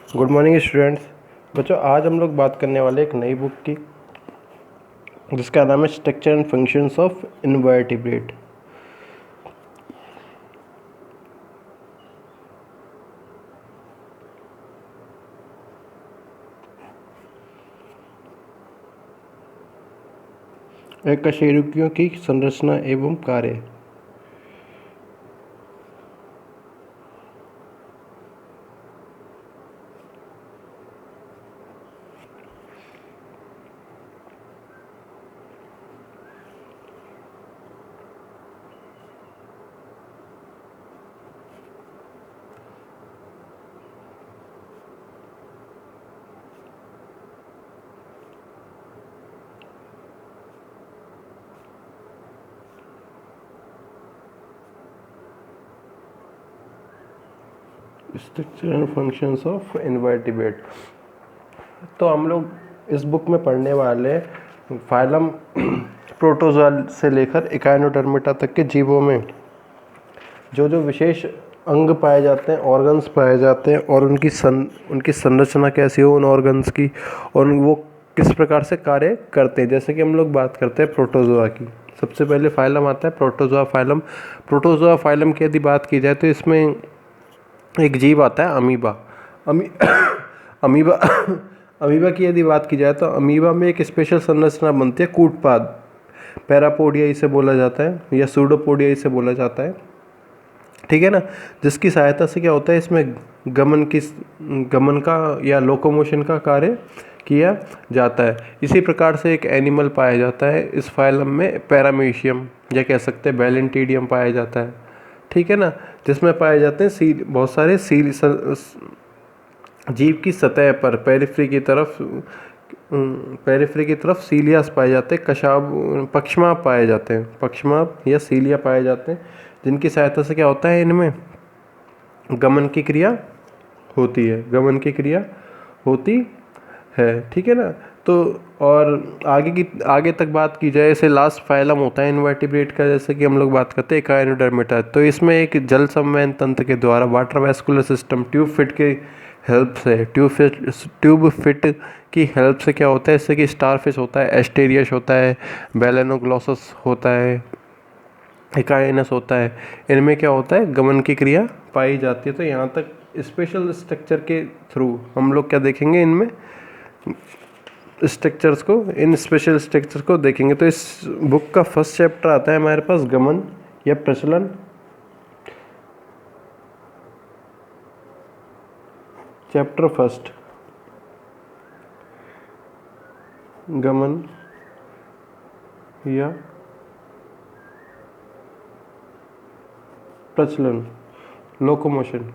Good morning students. बच्चों, आज हम लोग बात करने वाले एक नई बुक की जिसका नाम है structure and functions of invertebrate. कशेरुकियों की संरचना एवं कार्य। Structure and functions of invertebrate. तो हम लोग इस बुक में पढ़ने वाले फाइलम प्रोटोजोआ से लेकर इकाइनोडर्मिटा तक के जीवों में जो जो विशेष अंग पाए जाते हैं, ऑर्गन्स पाए जाते हैं और उनकी संरचना कैसी हो उन ऑर्गन्स की, और वो किस प्रकार से कार्य करते हैं। जैसे कि हम लोग बात करते हैं प्रोटोजोआ की, सबसे पहले फाइलम आता है प्रोटोजोआ फाइलम। प्रोटोजोआ फाइलम की यदि बात की जाए तो इसमें एक जीव आता है अमीबा। अमीबा अमीबा की यदि बात की जाए तो अमीबा में एक स्पेशल संरचना बनती है कूटपाद, पैरापोडिया इसे बोला जाता है या सूडोपोडिया इसे बोला जाता है, ठीक है ना। जिसकी सहायता से क्या होता है, इसमें गमन का या लोकोमोशन का कार्य किया जाता है। इसी प्रकार से एक एनिमल पाया जाता है इस फाइलम में, पैरामीशियम या कह सकते हैं बैलेंटीडियम पाया जाता है, ठीक है ना, जिसमें पाए जाते हैं बहुत सारे जीव की सतह पर पेरिफेरी की तरफ सीलियास पाए जाते हैं, पक्षमाप पाए जाते हैं, पक्षमाप या सीलिया पाए जाते हैं, जिनकी सहायता से क्या होता है, इनमें गमन की क्रिया होती है, ठीक है ना। तो और आगे तक बात की जाए, इसे लास्ट फाइलम होता है इनवर्टिब्रेट का, जैसे कि हम लोग बात करते हैं इकाइनोडर्मिटा। तो इसमें एक जल संवहन तंत्र के द्वारा water vascular system tube fit की हेल्प से क्या होता है, इससे कि स्टारफिश होता है, एस्टेरियस होता है, बेलेनोग्लोसस होता है, इकाइनस होता है, इनमें क्या होता है, गमन की क्रिया पाई जाती है। तो यहाँ तक स्पेशल स्ट्रक्चर के थ्रू हम लोग क्या देखेंगे, इन स्पेशल स्ट्रक्चर्स को देखेंगे। तो इस बुक का फर्स्ट चैप्टर आता है हमारे पास गमन या प्रचलन। चैप्टर फर्स्ट, गमन या प्रचलन, लोकोमोशन।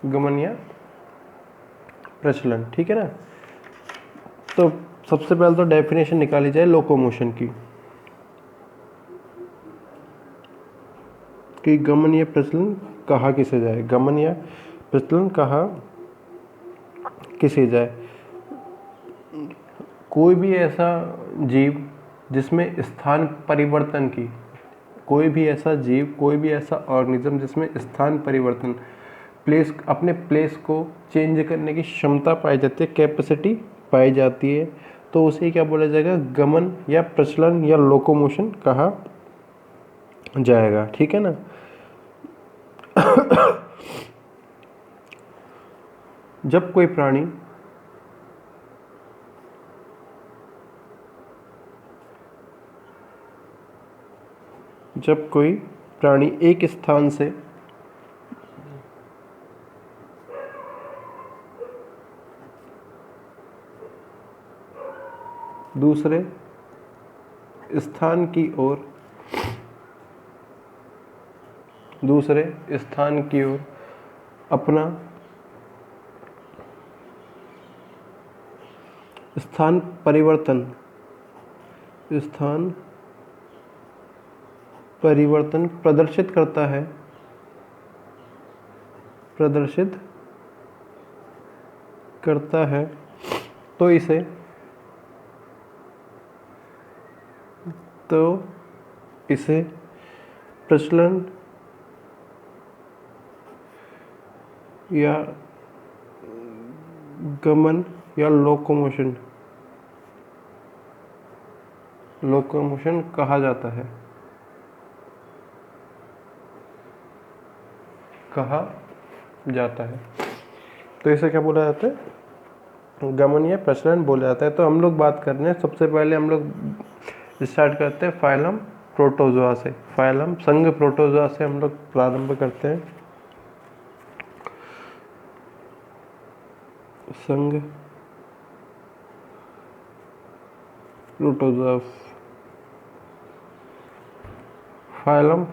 गमन या प्रचलन, ठीक है ना। तो सबसे पहले तो डेफिनेशन निकाली जाए लोकोमोशन की, कि गमन या प्रचलन कहा किसे जाए, गमन या प्रचलन कहा किसे जाए। कोई भी ऐसा जीव जिसमें स्थान परिवर्तन की, कोई भी ऐसा ऑर्गेनिज्म जिसमें स्थान परिवर्तन, अपने प्लेस को चेंज करने की क्षमता पाई जाती है, कैपेसिटी पाई जाती है, तो उसे क्या बोला जाएगा, गमन या प्रचलन या लोकोमोशन कहा जाएगा, ठीक है ना। जब कोई प्राणी एक स्थान से दूसरे स्थान की ओर अपना स्थान परिवर्तन प्रदर्शित करता है, तो इसे प्रचलन या गमन या लोकोमोशन कहा जाता है। तो इसे क्या बोला जाता है? गमन या प्रचलन बोला जाता है। तो हम लोग बात कर रहे हैं, सबसे पहले हम लोग स्टार्ट करते हैं फाइलम प्रोटोजोआ से। फाइलम संघ प्रोटोजोआ से हम लोग प्रारंभ करते हैं। संघ प्रोटोजोआ, फाइलम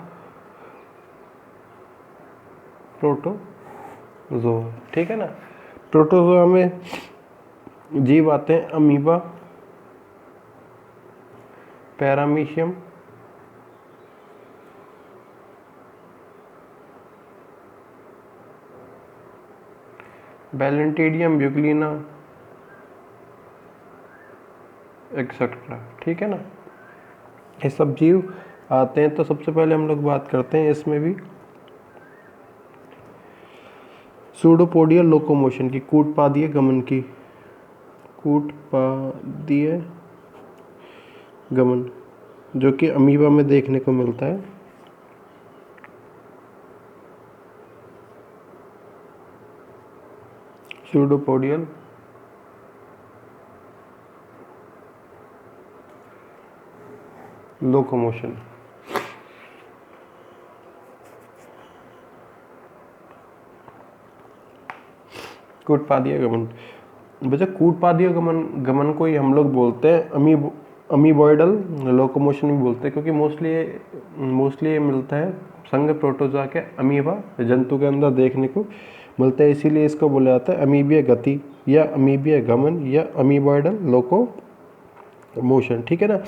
प्रोटोजोआ, ठीक है ना। प्रोटोजोआ में जीव आते हैं अमीबा, पैरामीशियम, बैलेंटिडियम, यूग्लिना, एक्सेट्रा, ठीक है ना। ये सब जीव आते हैं। तो सबसे पहले हम लोग बात करते हैं इसमें भी सूडोपोडियल लोकोमोशन की, कूटपादीय गमन, जो कि अमीबा में देखने को मिलता है। सूडोपोडियल लोकोमोशन। कूटपादीय गमन, बच्चा कूटपादीय गमन को ही हम लोग बोलते हैं अमीबॉइडल लोकोमोशन भी बोलते हैं, क्योंकि मोस्टली ये मिलता है संघ प्रोटोजोआ के अमीबा जंतु के अंदर देखने को मिलता है। इसीलिए इसको बोला जाता है अमीबीय गति या अमीबीय गमन या अमीबॉइडल लोकोमोशन, ठीक है ना।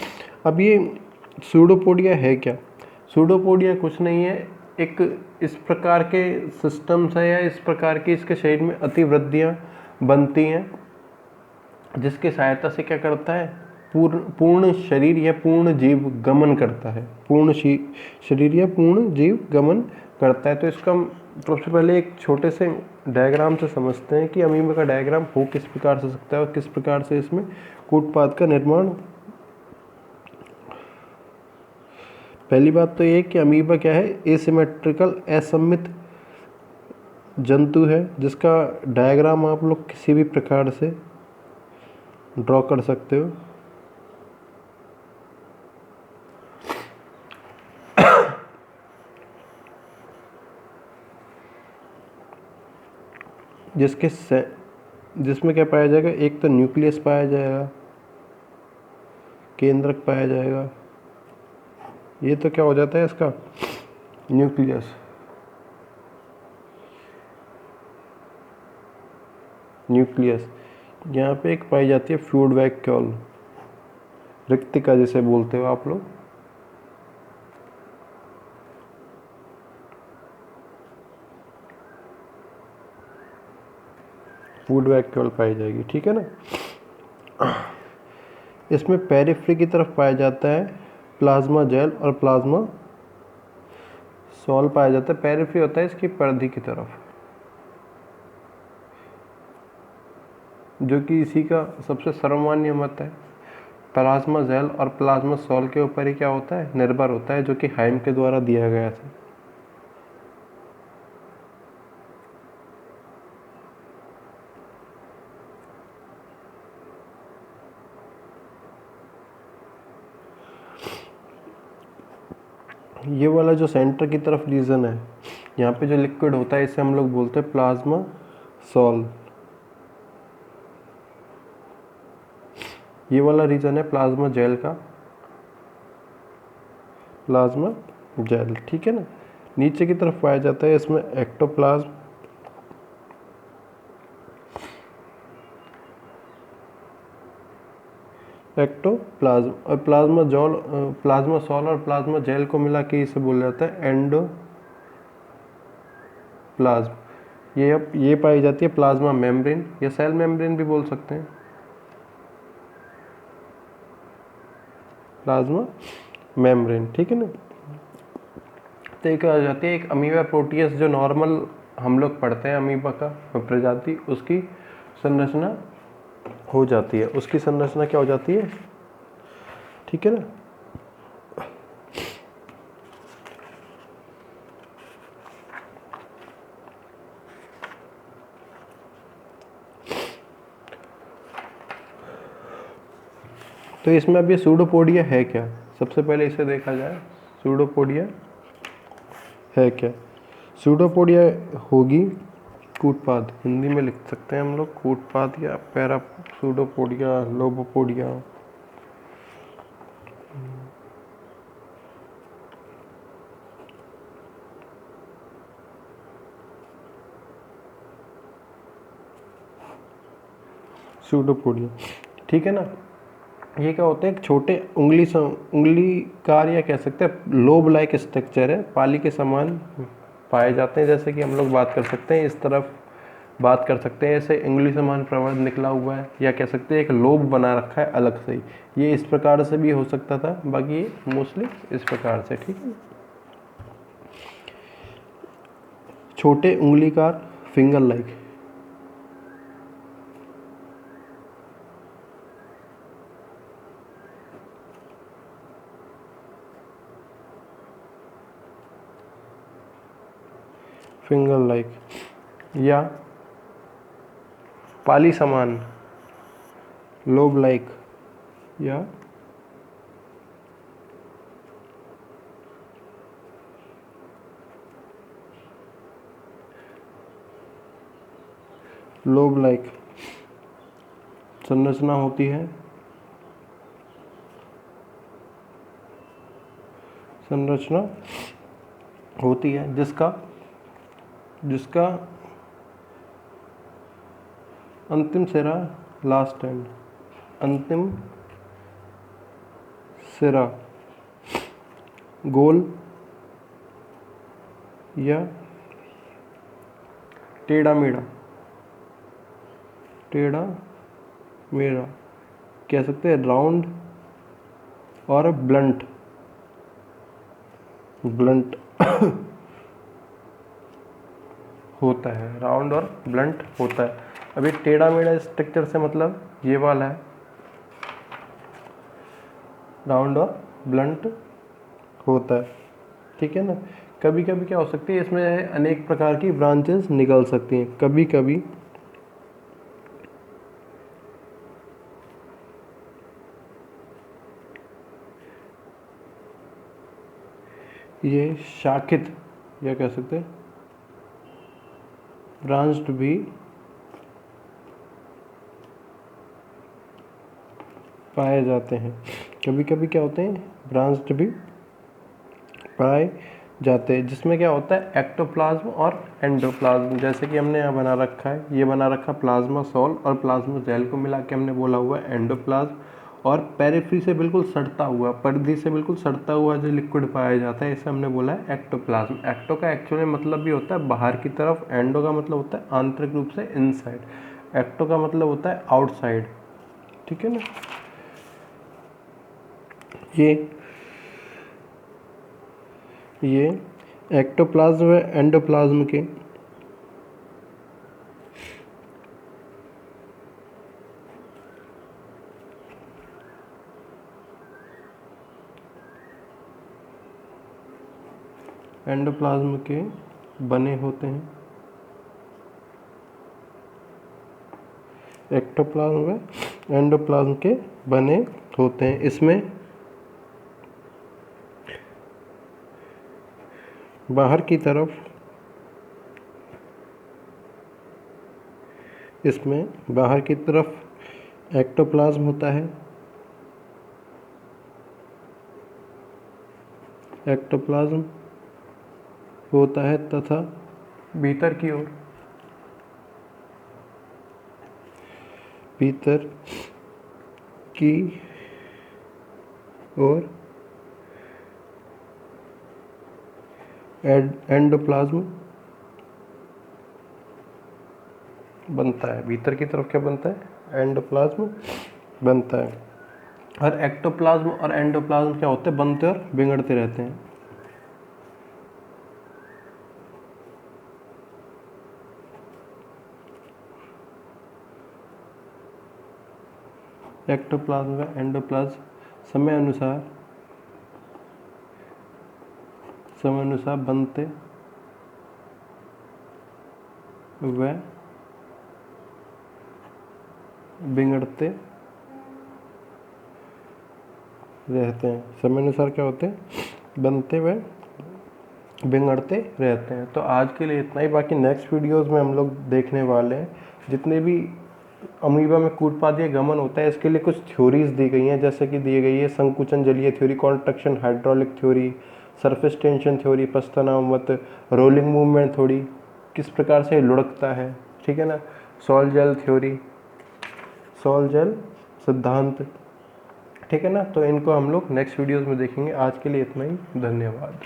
अब ये सूडोपोडिया है क्या? सूडोपोडिया कुछ नहीं है, एक इस प्रकार के सिस्टम्स है या इस प्रकार की इसके शरीर में अतिवृद्धियाँ बनती हैं, जिसकी सहायता से क्या करता है, पूर्ण शरीर या पूर्ण जीव गमन करता है। पूर्ण शरीर या पूर्ण जीव गमन करता है। तो इसका सबसे पहले एक छोटे से डायग्राम से समझते हैं कि अमीबा का डायग्राम हो किस प्रकार से सकता है और किस प्रकार से इसमें कूटपाद का निर्माण। पहली बात तो ये कि अमीबा क्या है, एसिमेट्रिकल असममित जंतु है, जिसका डायग्राम आप लोग किसी भी प्रकार से ड्रॉ कर सकते हो। जिसमें क्या पाया जाएगा, एक तो न्यूक्लियस पाया जाएगा, केंद्रक पाया जाएगा। ये तो क्या हो जाता है इसका न्यूक्लियस। यहाँ पे एक पाई जाती है फ्लूइड वैक्यूल, रिक्तिका जिसे बोलते हो आप लोग। फ्लूइड वैक्यूल पाई जाएगी, ठीक है ना। इसमें पेरिफेरी की तरफ पाया जाता है प्लाज्मा जेल और प्लाज्मा सॉल पाया जाता है। पेरिफेरी होता है इसकी परिधि की तरफ, जो कि इसी का सबसे सर्वमान्य मत है। प्लाज्मा जेल और प्लाज्मा सॉल के ऊपर ही क्या होता है, निर्भर होता है, जो कि हाइम के द्वारा दिया गया था। ये वाला जो सेंटर की तरफ रीजन है, यहाँ पे जो लिक्विड होता है, इसे हम लोग बोलते हैं प्लाज्मा सॉल। ये वाला रीजन है प्लाज्मा जेल का, प्लाज्मा जेल, ठीक है ना। नीचे की तरफ पाया जाता है इसमें एक्टोप्लाज्म, और प्लाज्मा सॉल और प्लाज्मा जेल को मिला के इसे बोला जाता है एंडोप्लाज्म। ये पाई जाती है प्लाज्मा मेम्ब्रेन या सेल मेम्ब्रेन भी बोल सकते हैं, प्लाज्मा मेम्ब्रेन, ठीक है ना। तो एक आ जाती है एक अमीबा प्रोटियस, जो नॉर्मल हम लोग पढ़ते हैं अमीबा का प्रजाति, उसकी संरचना हो जाती है, उसकी संरचना क्या हो जाती है, ठीक है ना। तो इसमें अब ये सूडोपोडिया है क्या, सबसे पहले इसे देखा जाए। सूडोपोडिया है क्या? सूडोपोडिया होगी कूटपाद, हिंदी में लिख सकते हैं हम लोग कूटपाद या पैरा सूडोपोडिया, लोबोपोडिया। सूडोपोडिया, ठीक है ना। ये क्या होते हैं, एक छोटे उंगलीकार या कह सकते हैं लोब लाइक स्ट्रक्चर है, पाली के समान पाए जाते हैं। जैसे कि हम लोग बात कर सकते हैं, इस तरफ बात कर सकते हैं, ऐसे उंगली समान प्रवर्ध निकला हुआ है, या कह सकते हैं एक लोब बना रखा है अलग से ही। ये इस प्रकार से भी हो सकता था, बाकी ये मोस्टली इस प्रकार से, ठीक है। छोटे उंगलीकार फिंगर लाइक, फिंगर लाइक, या पाली समान लोब लाइक, या लोब लाइक संरचना होती है, संरचना होती है जिसका अंतिम सिरा, लास्ट एंड, अंतिम सिरा गोल या टेढ़ा मेढ़ा कह सकते हैं, राउंड और ब्लंट होता है, राउंड और ब्लंट होता है। अभी टेढ़ा मेढ़ा स्ट्रक्चर से मतलब ये वाला है, राउंड और ब्लंट होता है, ठीक है ना। कभी कभी क्या हो सकती है, इसमें अनेक प्रकार की ब्रांचेस निकल सकती हैं। कभी कभी ये शाखित या कह सकते हैं ब्रांच्ड भी पाए जाते हैं। कभी कभी क्या होते हैं, ब्रांच्ड भी पाए जाते हैं, जिसमें क्या होता है एक्टोप्लाज्म और एंडोप्लाज्म। जैसे कि हमने यहाँ बना रखा है, ये बना रखा प्लाज्मा सोल और प्लाज्मा जेल को मिला के हमने बोला हुआ है एंडोप्लाज्म। और पेरिफेरी से बिल्कुल सटता हुआ, परिधि से बिल्कुल सटता हुआ जो लिक्विड पाया जाता है, इसे हमने बोला है एक्टोप्लाज्म। एक्टो का एक्चुअली मतलब भी होता है बाहर की तरफ, एंडो का मतलब होता है आंतरिक रूप से, इनसाइड। एक्टो का मतलब होता है आउटसाइड, ठीक है ना। ये एक्टोप्लाज्म व एंडोप्लाज्म के बने होते हैं, एक्टोप्लाज्म व एंडोप्लाज्म के बने होते हैं। इसमें बाहर की तरफ एक्टोप्लाज्म होता है, तथा भीतर की ओर एंडोप्लाज्म बनता है। भीतर की तरफ क्या बनता है, एंडोप्लाज्म बनता है। और एक्टोप्लाज्म और एंडोप्लाज्म क्या होते हैं, बनते और बिगड़ते रहते हैं। एक्टोप्लाज्म व एंडोप्लाज्म समय अनुसार बनते व बिगड़ते रहते हैं। समय अनुसार क्या होते हैं? बनते व बिगड़ते रहते हैं। तो आज के लिए इतना ही। बाकी नेक्स्ट वीडियोस में हम लोग देखने वाले हैं जितने भी अमीबा में कूटपादीय गमन होता है, इसके लिए कुछ थ्योरीज दी गई हैं, जैसे कि दी गई है संकुचन जलीय theory, contraction hydraulic theory, surface tension theory, पस्तनामत, रोलिंग मूवमेंट थ्योरी, किस प्रकार से लुढ़कता है, ठीक है ना, sol gel theory, sol gel सिद्धांत, ठीक है ना। तो इनको हम लोग नेक्स्ट वीडियोस में देखेंगे। आज के लिए इतना ही। धन्यवाद।